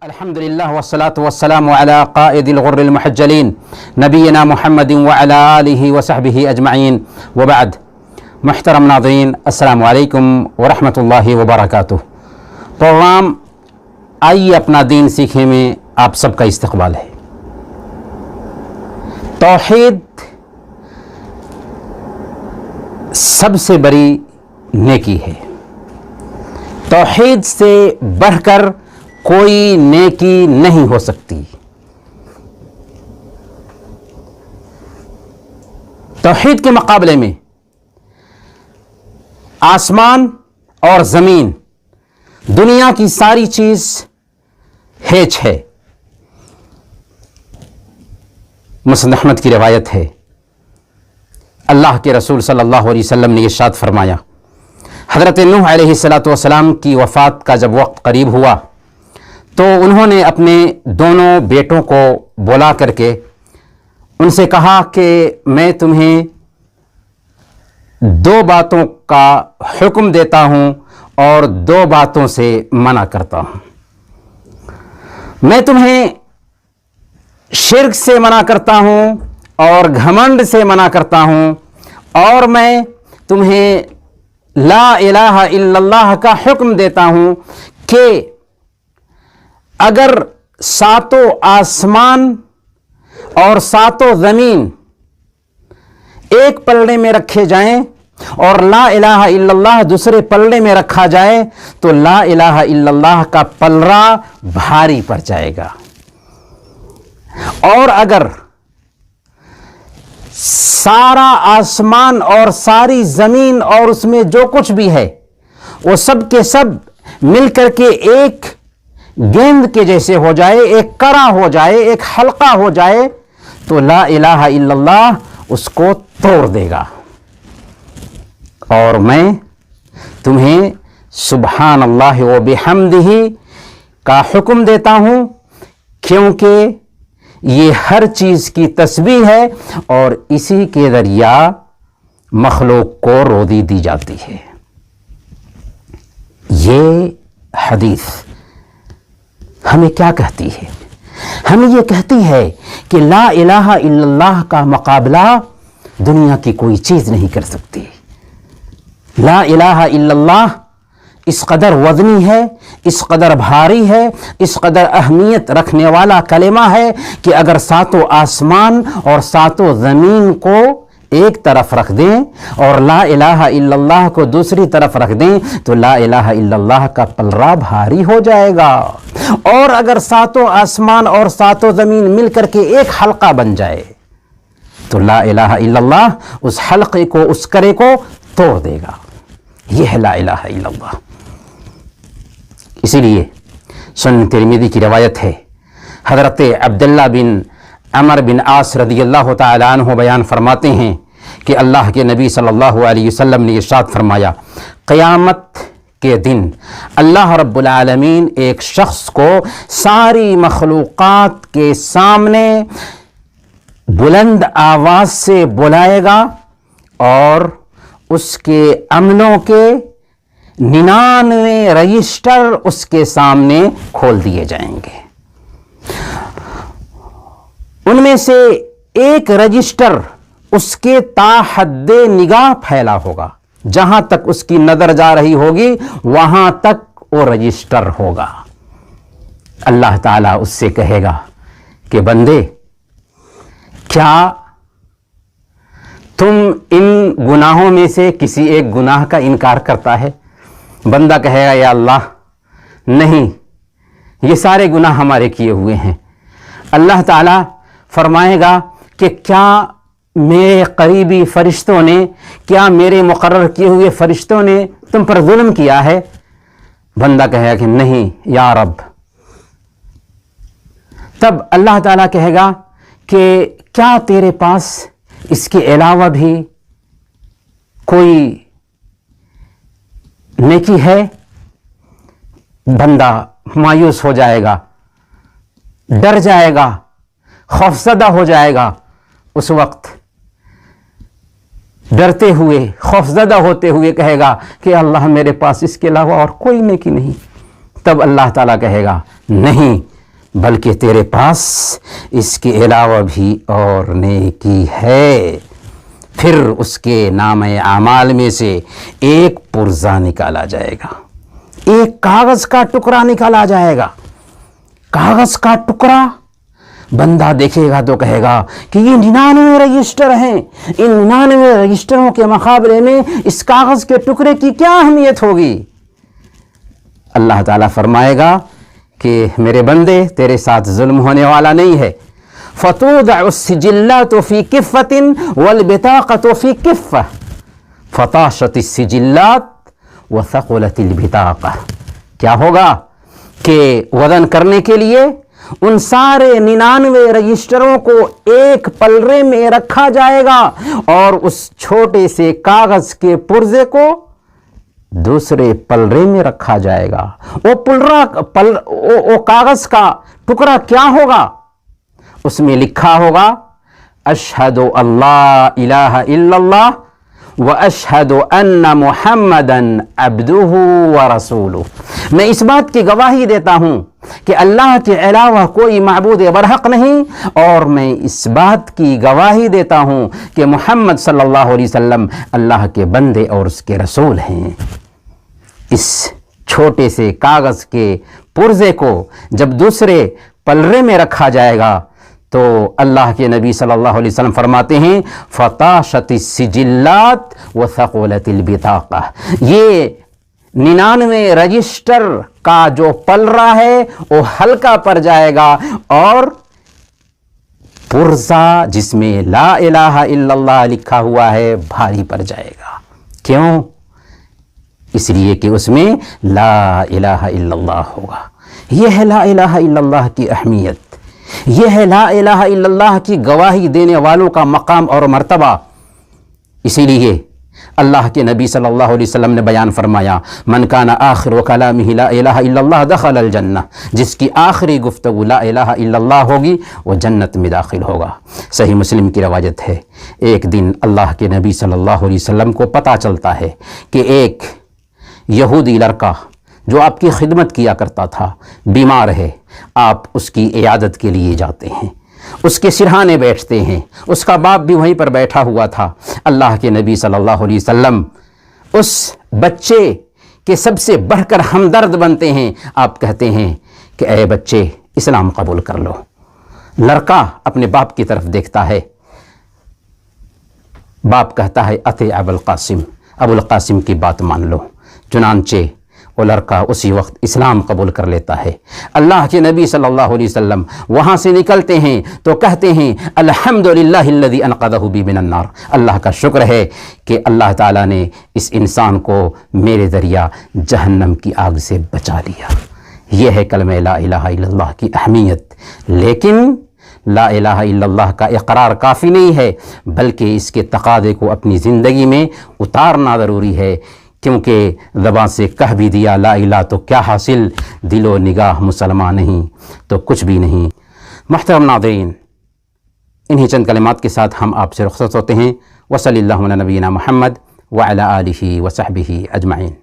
الحمد لله والصلاة والسلام على قائد الغر المحجلين نبينا محمد وعلى آله وصحبه أجمعين وبعد. محترم ناظرین، السلام علیکم ورحمۃ اللہ وبرکاتہ. پروگرام آئیے اپنا دین سیکھیں میں آپ سب کا استقبال ہے. توحید سب سے بڑی نیکی ہے. توحید سے بڑھ کر کوئی نیکی نہیں ہو سکتی. توحید کے مقابلے میں آسمان اور زمین، دنیا کی ساری چیز ہیچ ہے. مسند احمد کی روایت ہے، اللہ کے رسول صلی اللہ علیہ وسلم نے ارشاد فرمایا، حضرت نوح علیہ السلام کی وفات کا جب وقت قریب ہوا تو انہوں نے اپنے دونوں بیٹوں کو بلا کر کے ان سے کہا کہ میں تمہیں دو باتوں کا حکم دیتا ہوں اور دو باتوں سے منع کرتا ہوں. میں تمہیں شرک سے منع کرتا ہوں اور گھمنڈ سے منع کرتا ہوں، اور میں تمہیں لا الہ الا اللہ کا حکم دیتا ہوں کہ اگر ساتوں آسمان اور ساتوں زمین ایک پلڑے میں رکھے جائیں اور لا الہ الا اللہ دوسرے پلڑے میں رکھا جائے تو لا الہ الا اللہ کا پلڑا بھاری پڑ جائے گا. اور اگر سارا آسمان اور ساری زمین اور اس میں جو کچھ بھی ہے وہ سب کے سب مل کر کے ایک گیند کے جیسے ہو جائے، ایک کرا ہو جائے، ایک حلقہ ہو جائے تو لا الہ الا اللہ اس کو توڑ دے گا. اور میں تمہیں سبحان اللہ و بحمدہ کا حکم دیتا ہوں، کیونکہ یہ ہر چیز کی تسبیح ہے اور اسی کے ذریعہ مخلوق کو روزی دی جاتی ہے. یہ حدیث ہمیں کیا کہتی ہے؟ ہمیں یہ کہتی ہے کہ لا الہ الا اللہ کا مقابلہ دنیا کی کوئی چیز نہیں کر سکتی. لا الہ الا اللہ اس قدر وزنی ہے، اس قدر بھاری ہے، اس قدر اہمیت رکھنے والا کلمہ ہے کہ اگر ساتوں آسمان اور ساتوں زمین کو ایک طرف رکھ دیں اور لا الہ الا اللہ کو دوسری طرف رکھ دیں تو لا الہ الا اللہ کا پلڑا بھاری ہو جائے گا. اور اگر ساتوں آسمان اور ساتوں زمین مل کر کے ایک حلقہ بن جائے تو لا الہ الا اللہ اس حلقے کو، اس کرے کو توڑ دے گا. یہ ہے لا الہ الا اللہ. اسی لیے سنن ترمذی کی روایت ہے، حضرت عبداللہ بن عمر بن عاص رضی اللہ تعالی عنہ بیان فرماتے ہیں کہ اللہ کے نبی صلی اللہ علیہ وسلم نے ارشاد فرمایا، قیامت کے دن اللہ رب العالمین ایک شخص کو ساری مخلوقات کے سامنے بلند آواز سے بلائے گا اور اس کے عملوں کے 99 رجسٹر اس کے سامنے کھول دیے جائیں گے. ان میں سے ایک رجسٹر اس کے تا حد نگاہ پھیلا ہوگا، جہاں تک اس کی نظر جا رہی ہوگی وہاں تک وہ رجسٹر ہوگا. اللہ تعالیٰ اس سے کہے گا کہ بندے، کیا تم ان گناہوں میں سے کسی ایک گناہ کا انکار کرتا ہے؟ بندہ کہے گا یا اللہ نہیں، یہ سارے گناہ ہمارے کیے ہوئے ہیں. اللہ تعالیٰ فرمائے گا کہ کیا میرے قریبی فرشتوں نے، کیا میرے مقرر کیے ہوئے فرشتوں نے تم پر ظلم کیا ہے؟ بندہ کہے گا کہ نہیں یا رب. تب اللہ تعالیٰ کہے گا کہ کیا تیرے پاس اس کے علاوہ بھی کوئی نیکی ہے؟ بندہ مایوس ہو جائے گا، ڈر جائے گا، خوفزدہ ہو جائے گا. اس وقت ڈرتے ہوئے، خوفزدہ ہوتے ہوئے کہے گا کہ اللہ میرے پاس اس کے علاوہ اور کوئی نیکی نہیں. تب اللہ تعالیٰ کہے گا نہیں، بلکہ تیرے پاس اس کے علاوہ بھی اور نیکی ہے۔ پھر اس کے نام اعمال میں سے ایک پرزہ نکالا جائے گا، ایک کاغذ کا ٹکڑا نکالا جائے گا۔ کاغذ کا ٹکڑا بندہ دیکھے گا تو کہے گا کہ یہ 99 رجسٹر ہیں، ان 99 رجسٹروں کے مقابلے میں اس کاغذ کے ٹکڑے کی کیا اہمیت ہوگی؟ اللہ تعالیٰ فرمائے گا کہ میرے بندے تیرے ساتھ ظلم ہونے والا نہیں ہے۔ فَتُوضَعُ السِّجِلَّاتُ فِي كِفَّةٍ وَالْبِطَاقَةُ فِي كِفَّةٍ فَطَاشَتِ السِّجِلَّاتُ وَثَقُلَتِ الْبِطَاقَةُ۔ کیا ہوگا کہ وزن کرنے کے لیے ان سارے 99 رجسٹروں کو ایک پلڑے میں رکھا جائے گا اور اس چھوٹے سے کاغذ کے پرزے کو دوسرے پلڑے میں رکھا جائے گا۔ وہ کاغذ کا ٹکڑا کیا ہوگا؟ اس میں لکھا ہوگا اشہد اللہ الہ الا اللہ واشہد ان محمدًا عبدہ ورسولہ۔ میں اس بات کی گواہی دیتا ہوں کہ اللہ کے علاوہ کوئی معبود برحق نہیں، اور میں اس بات کی گواہی دیتا ہوں کہ محمد صلی اللہ علیہ وسلم اللہ کے بندے اور اس کے رسول ہیں۔ اس چھوٹے سے کاغذ کے پرزے کو جب دوسرے پلڑے میں رکھا جائے گا تو اللہ کے نبی صلی اللہ علیہ وسلم فرماتے ہیں فطاشت السجلات وثقلت البطاقہ۔ یہ 99 رجسٹر کا جو پلڑا ہے وہ ہلکا پڑ جائے گا اور پرزہ جس میں لا الہ الا اللہ لکھا ہوا ہے بھاری پڑ جائے گا۔ کیوں؟ اس لیے کہ اس میں لا الہ الا اللہ ہوگا۔ یہ ہے لا الہ الا اللہ کی اہمیت، یہ ہے لا الہ الا اللہ کی گواہی دینے والوں کا مقام اور مرتبہ۔ اسی لیے اللہ کے نبی صلی اللہ علیہ وسلم نے بیان فرمایا من کان آخر کلامہ لا الہ الا اللہ دخل الجنہ، جس کی آخری گفتگو لا الہ الا اللہ ہوگی وہ جنت میں داخل ہوگا۔ صحیح مسلم کی روایت ہے، ایک دن اللہ کے نبی صلی اللہ علیہ وسلم کو پتہ چلتا ہے کہ ایک یہودی لڑکا جو آپ کی خدمت کیا کرتا تھا بیمار ہے، آپ اس کی عیادت کے لیے جاتے ہیں، اس کے سرہانے بیٹھتے ہیں، اس کا باپ بھی وہیں پر بیٹھا ہوا تھا۔ اللہ کے نبی صلی اللہ علیہ وسلم اس بچے کے سب سے بڑھ کر ہمدرد بنتے ہیں۔ آپ کہتے ہیں کہ اے بچے اسلام قبول کر لو۔ لڑکا اپنے باپ کی طرف دیکھتا ہے، باپ کہتا ہے اطیع ابو القاسم، ابو القاسم کی بات مان لو۔ چنانچہ وہ لڑکا اسی وقت اسلام قبول کر لیتا ہے۔ اللہ کے نبی صلی اللہ علیہ وسلم وہاں سے نکلتے ہیں تو کہتے ہیں الحمدللہ الذی انقذہ بی من النار، اللہ کا شکر ہے کہ اللہ تعالیٰ نے اس انسان کو میرے ذریعہ جہنم کی آگ سے بچا لیا۔ یہ ہے کلمہ لا الہ الا اللہ کی اہمیت۔ لیکن لا الہ الا اللہ کا اقرار کافی نہیں ہے، بلکہ اس کے تقاضے کو اپنی زندگی میں اتارنا ضروری ہے، کیونکہ زبان سے کہہ بھی دیا لا الہ تو کیا حاصل، دل و نگاہ مسلمان نہیں تو کچھ بھی نہیں۔ محترم ناظرین، انہی چند کلمات کے ساتھ ہم آپ سے رخصت ہوتے ہیں۔ وصلی اللہ علی نبینا محمد وعلی آلہ وصحبہ اجمعین۔